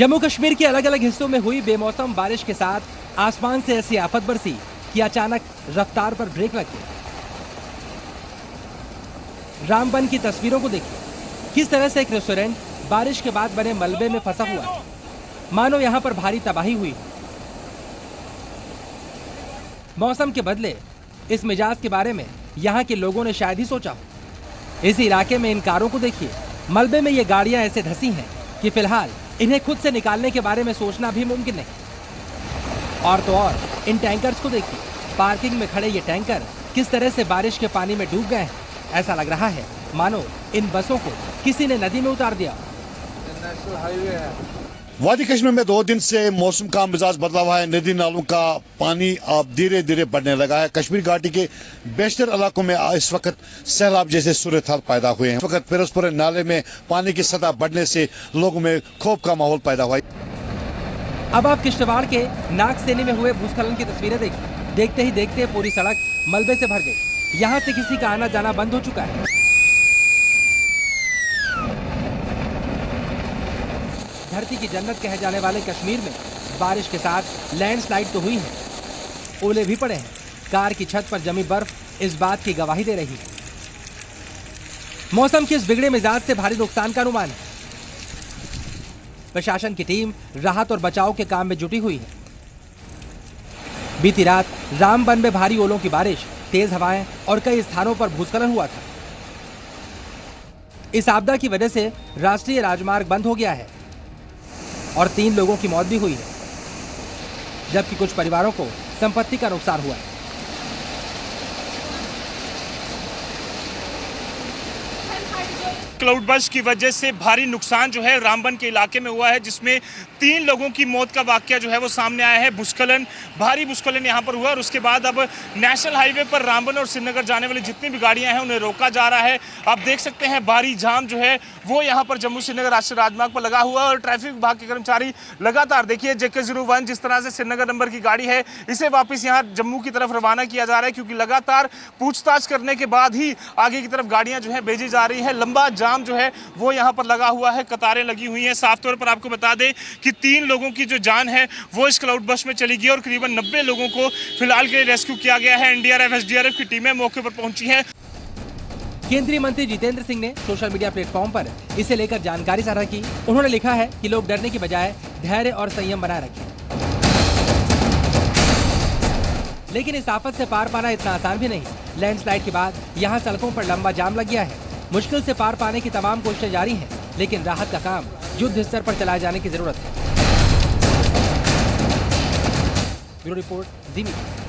जम्मू कश्मीर के अलग अलग हिस्सों में हुई बेमौसम बारिश के साथ आसमान से ऐसी आफत बरसी कि अचानक रफ्तार पर ब्रेक लग गई। रामबन की तस्वीरों को देखिए, किस तरह से एक रेस्टोरेंट बारिश के बाद बने मलबे में फंसा हुआ है, मानो यहां पर भारी तबाही हुई। मौसम के बदले इस मिजाज के बारे में यहां के लोगों ने शायद ही सोचा हो। इस इलाके में इन कारों को देखिए, मलबे में ये गाड़ियां ऐसे धंसी हैं कि फिलहाल इन्हें खुद से निकालने के बारे में सोचना भी मुमकिन नहीं। और तो और इन टैंकर्स को देखिए, पार्किंग में खड़े ये टैंकर किस तरह से बारिश के पानी में डूब गए हैं। ऐसा लग रहा है मानो इन बसों को किसी ने नदी में उतार दिया। नेशनल हाईवे है। वादी कश्मीर में 2 दिन से मौसम का मिजाज बदला हुआ है। नदी नालों का पानी अब धीरे धीरे बढ़ने लगा है। कश्मीर घाटी के बेशतर इलाकों में इस वक्त सैलाब जैसे सूरत हाल पैदा हुए हैं। इस वक्त फिरोजपुर नाले में पानी की सतह बढ़ने से लोगों में खौफ का माहौल पैदा हुआ है। अब आप किश्तवाड़ के नागसेनी में हुए भूस्खलन की तस्वीरें देखिए। देखते ही देखते पूरी सड़क मलबे से भर गई। यहाँ से किसी का आना जाना बंद हो चुका है। धरती की जन्नत कहे जाने वाले कश्मीर में बारिश के साथ लैंडस्लाइड तो हुई है, ओले भी पड़े हैं। कार की छत पर जमी बर्फ इस बात की गवाही दे रही है। मौसम के इस बिगड़े मिजाज से भारी नुकसान का अनुमान है। प्रशासन की टीम राहत और बचाव के काम में जुटी हुई है। बीती रात रामबन में भारी ओलों की बारिश, तेज हवाएं और कई स्थानों पर भूस्खलन हुआ था। इस आपदा की वजह से राष्ट्रीय राजमार्ग बंद हो गया है और 3 लोगों की मौत भी हुई है, जबकि कुछ परिवारों को संपत्ति का नुकसान हुआ है। क्लाउड बर्स्ट की वजह से भारी नुकसान जो है रामबन के इलाके में हुआ है, जिसमें 3 लोगों की मौत का वाकया जो है वो सामने आया है। भूस्खलन, भारी भूस्खलन यहाँ पर हुआ और उसके बाद अब नेशनल हाईवे पर रामबन और श्रीनगर जाने वाली जितनी भी गाड़ियां हैं उन्हें रोका जा रहा है। आप देख सकते हैं भारी जाम जो है वो यहाँ पर जम्मू श्रीनगर राष्ट्रीय राजमार्ग पर लगा हुआ है और ट्रैफिक विभाग के कर्मचारी लगातार, देखिए JK01 जिस तरह से श्रीनगर नंबर की गाड़ी है इसे वापस यहाँ जम्मू की तरफ रवाना किया जा रहा है, क्योंकि लगातार पूछताछ करने के बाद ही आगे की तरफ गाड़ियां जो है भेजी जा रही है। लंबा जाम जो है वो यहाँ पर लगा हुआ है, कतारें लगी हुई हैं। साफ तौर पर आपको बता दें कि 3 लोगों की जो जान है वो इस क्लाउड बर्स्ट में चली गई और करीबन 90 लोगों को फिलहाल के लिए रेस्क्यू किया गया है। NDRF SDRF की टीमें मौके पर पहुंची हैं। केंद्रीय मंत्री जितेंद्र सिंह ने सोशल मीडिया प्लेटफॉर्म पर इसे लेकर जानकारी साझा की। उन्होंने लिखा है कि लोग डरने की बजाय धैर्य और संयम बनाए रखें। लेकिन इस आफत से पार पाना इतना आसान भी नहीं। लैंडस्लाइड के बाद यहाँ सड़कों पर लंबा जाम लग गया है। मुश्किल से पार पाने की तमाम कोशिशें जारी हैं, लेकिन राहत का काम युद्ध स्तर पर चलाए जाने की जरूरत है। ब्यूरो रिपोर्ट, ज़ी मीडिया।